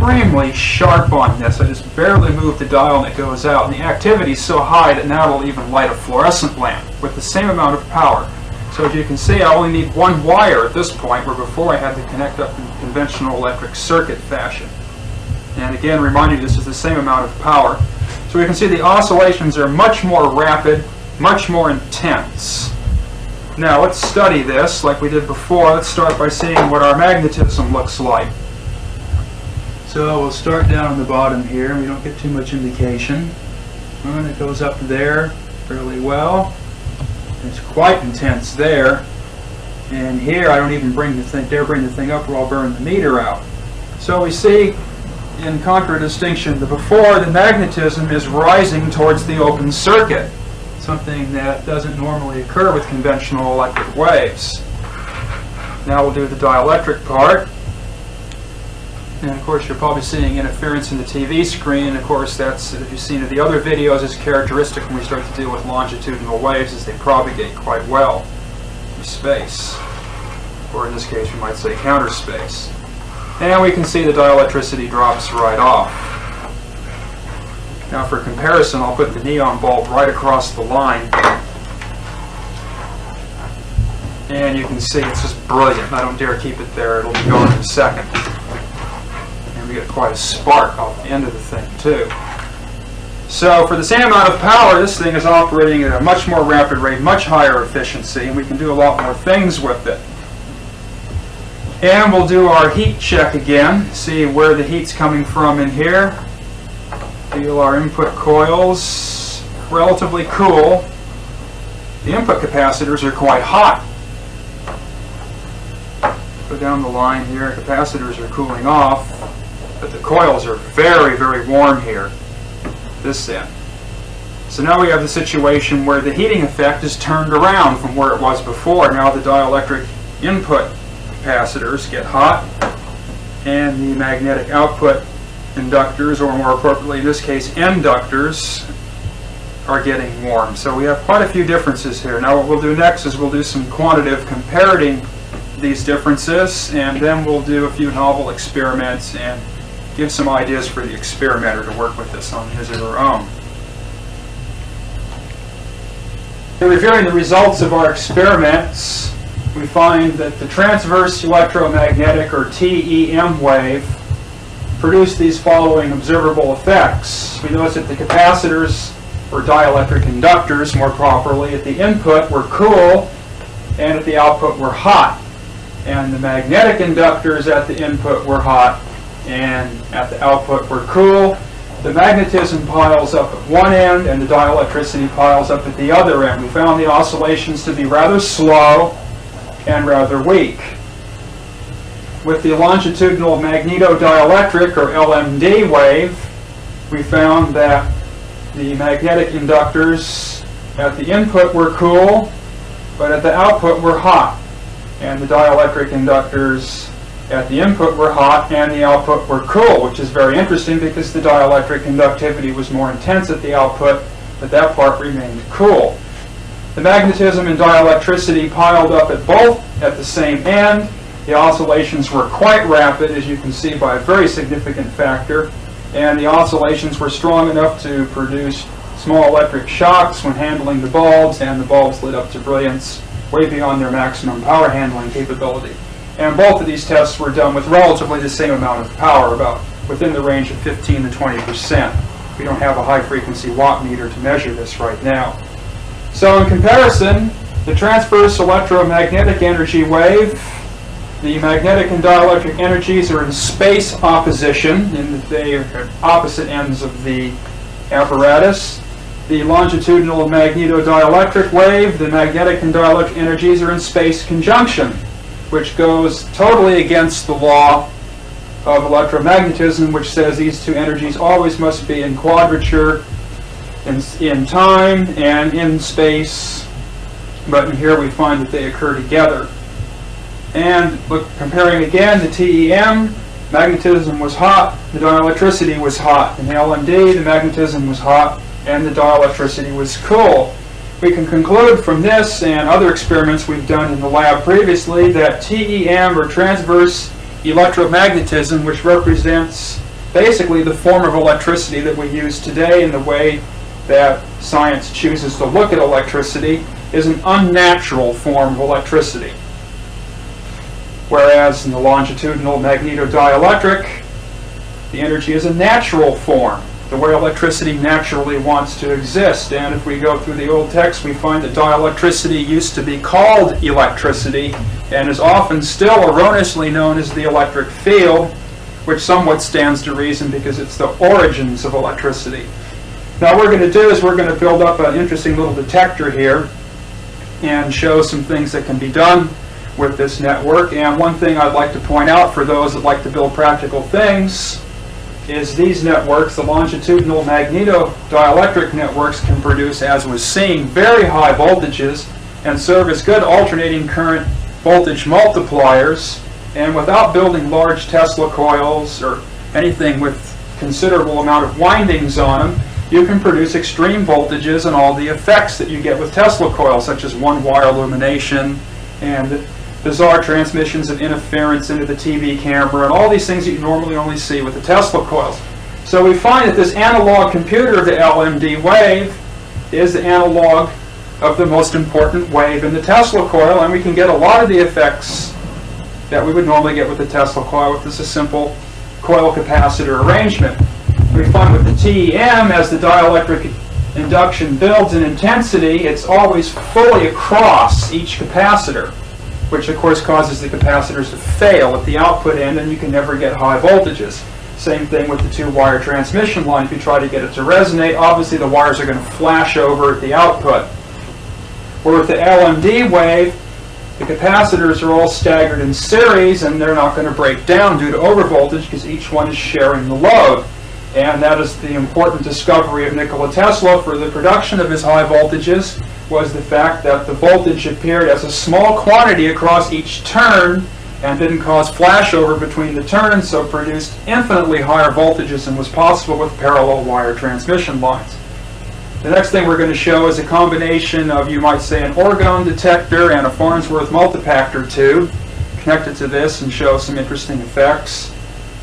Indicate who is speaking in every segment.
Speaker 1: extremely sharp on this. I just barely move the dial and it goes out. And the activity is so high that now it'll even light a fluorescent lamp with the same amount of power. So as you can see, I only need one wire at this point, where before I had to connect up in conventional electric circuit fashion. And again, remind you, this is the same amount of power. So we can see the oscillations are much more rapid, much more intense. Now let's study this like we did before. Let's start by seeing what our magnetism looks like. So we'll start down on the bottom here. We don't get too much indication. And it goes up there fairly well. It's quite intense there. And here I don't even dare bring the thing up, or I'll burn the meter out. So we see, in contradistinction to before, the magnetism is rising towards the open circuit, something that doesn't normally occur with conventional electric waves. Now we'll do the dielectric part. And of course you're probably seeing interference in the TV screen, and of course that's, as you've seen in the other videos, is characteristic when we start to deal with longitudinal waves, as they propagate quite well through space, or in this case we might say counter space. And we can see the dielectricity drops right off. Now for comparison, I'll put the neon bulb right across the line, and you can see it's just brilliant. I don't dare keep it there, it'll be gone in a second. We get quite a spark off the end of the thing too. So for the same amount of power, this thing is operating at a much more rapid rate, much higher efficiency, and we can do a lot more things with it. And we'll do our heat check again, see where the heat's coming from in here. Feel our input coils, relatively cool. The input capacitors are quite hot. Go down the line here, capacitors are cooling off. But the coils are very, very warm here, this end. So now we have the situation where the heating effect is turned around from where it was before. Now the dielectric input capacitors get hot, and the magnetic output inductors, or more appropriately in this case inductors, are getting warm. So we have quite a few differences here. Now what we'll do next is we'll do some quantitative comparating these differences, and then we'll do a few novel experiments and give some ideas for the experimenter to work with this on his or her own. In reviewing the results of our experiments, we find that the transverse electromagnetic, or TEM wave, produced these following observable effects. We notice that the capacitors, or dielectric inductors more properly, at the input were cool and at the output were hot. And the magnetic inductors at the input were hot and at the output were cool. The magnetism piles up at one end and the dielectricity piles up at the other end. We found the oscillations to be rather slow and rather weak. With the longitudinal magnetodielectric, or LMD wave, we found that the magnetic inductors at the input were cool, but at the output were hot. And the dielectric inductors at the input were hot and the output were cool, which is very interesting because the dielectric conductivity was more intense at the output, but that part remained cool. The magnetism and dielectricity piled up at both at the same end. The oscillations were quite rapid, as you can see, by a very significant factor, and the oscillations were strong enough to produce small electric shocks when handling the bulbs, and the bulbs lit up to brilliance way beyond their maximum power handling capability. And both of these tests were done with relatively the same amount of power, about within the range of 15 to 20%. We don't have a high frequency watt meter to measure this right now. So in comparison, the transverse electromagnetic energy wave, the magnetic and dielectric energies are in space opposition, in that they are at opposite ends of the apparatus. The longitudinal magnetodielectric wave, the magnetic and dielectric energies are in space conjunction, which goes totally against the law of electromagnetism, which says these two energies always must be in quadrature in time and in space, but in here we find that they occur together. And look, comparing again, the TEM, magnetism was hot, the dielectricity was hot. In the LMD, the magnetism was hot and the dielectricity was cool. We can conclude from this and other experiments we've done in the lab previously that TEM, or transverse electromagnetism, which represents basically the form of electricity that we use today, and the way that science chooses to look at electricity is an unnatural form of electricity. Whereas in the longitudinal magnetodielectric, the energy is a natural form, the way electricity naturally wants to exist. And if we go through the old text, we find that dielectricity used to be called electricity and is often still erroneously known as the electric field, which somewhat stands to reason because it's the origins of electricity. Now what we're going to do is we're going to build up an interesting little detector here and show some things that can be done with this network. And one thing I'd like to point out for those that like to build practical things is these networks, the longitudinal magnetodielectric networks, can produce, as was seen, very high voltages and serve as good alternating current voltage multipliers. And without building large Tesla coils or anything with considerable amount of windings on them, you can produce extreme voltages and all the effects that you get with Tesla coils, such as one-wire illumination and bizarre transmissions of interference into the TV camera and all these things that you normally only see with the Tesla coils. So we find that this analog computer of the LMD wave is the analog of the most important wave in the Tesla coil, and we can get a lot of the effects that we would normally get with the Tesla coil with this simple coil capacitor arrangement. We find with the TEM, as the dielectric induction builds in intensity, it's always fully across each capacitor, which of course causes the capacitors to fail at the output end, and you can never get high voltages. Same thing with the two-wire transmission line. If you try to get it to resonate, obviously the wires are going to flash over at the output. Where with the LMD wave, the capacitors are all staggered in series, and they're not going to break down due to overvoltage because each one is sharing the load. And that is the important discovery of Nikola Tesla for the production of his high voltages, was the fact that the voltage appeared as a small quantity across each turn and didn't cause flashover between the turns, so produced infinitely higher voltages than was possible with parallel wire transmission lines. The next thing we're going to show is a combination of, you might say, an orgone detector and a Farnsworth multipactor tube connected to this, and show some interesting effects.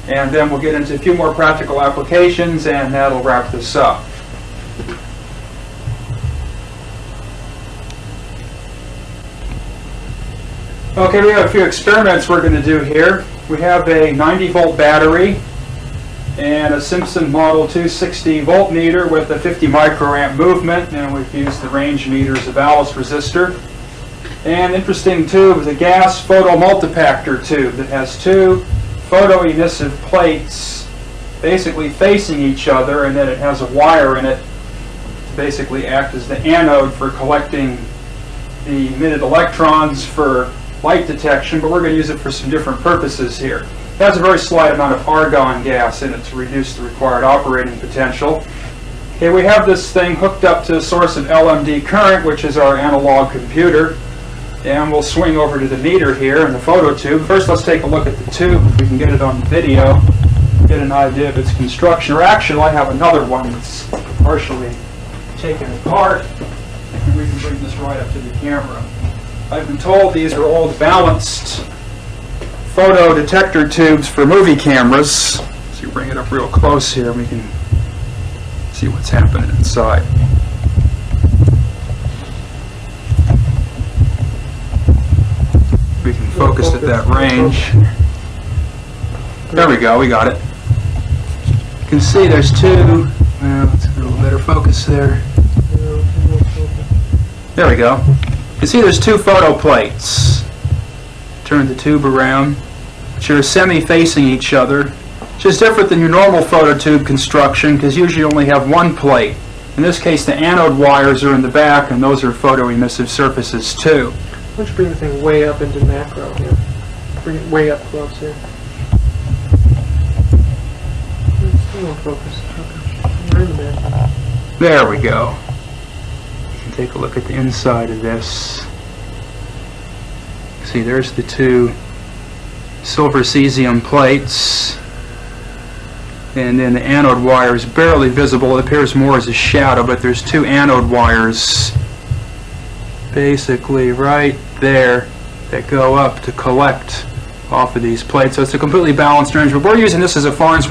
Speaker 1: And then we'll get into a few more practical applications, and that'll wrap this up. Okay, we have a few experiments we're going to do here. We have a 90-volt battery and a Simpson Model 260 voltmeter with a 50 microamp movement, and we've used the range meter as a ballast resistor. And interesting tube is a gas photomultipactor tube that has two photoemissive plates basically facing each other, and then it has a wire in it to basically act as the anode for collecting the emitted electrons for light detection, but we're going to use it for some different purposes here. It has a very slight amount of argon gas in it to reduce the required operating potential. Okay, we have this thing hooked up to a source of LMD current, which is our analog computer, and we'll swing over to the meter here in the photo tube. First, let's take a look at the tube, if we can get it on video, get an idea of its construction. Or actually, I have another one that's partially taken apart, and we can bring this right up to the camera. I've been told these are old balanced photo detector tubes for movie cameras. So you bring it up real close here, and we can see what's happening inside. We can focus at that range. There we go, we got it. You can see there's two, well, it's a little better focus there. There we go. You can see there's two photo plates. Turn the tube around, which are semi-facing each other, which is different than your normal photo tube construction, because usually you only have one plate. In this case, the anode wires are in the back, and those are photoemissive surfaces too.
Speaker 2: Why don't you bring the thing way up into macro here? Bring it way up close here. Still won't focus. Okay. Right in the back.
Speaker 1: There we go. You can take a look at the inside of this. See, there's the two silver cesium plates, and then the anode wire is barely visible. It appears more as a shadow, but there's two anode wires basically right there that go up to collect off of these plates. So it's a completely balanced arrangement. We're using this as a Farnsworth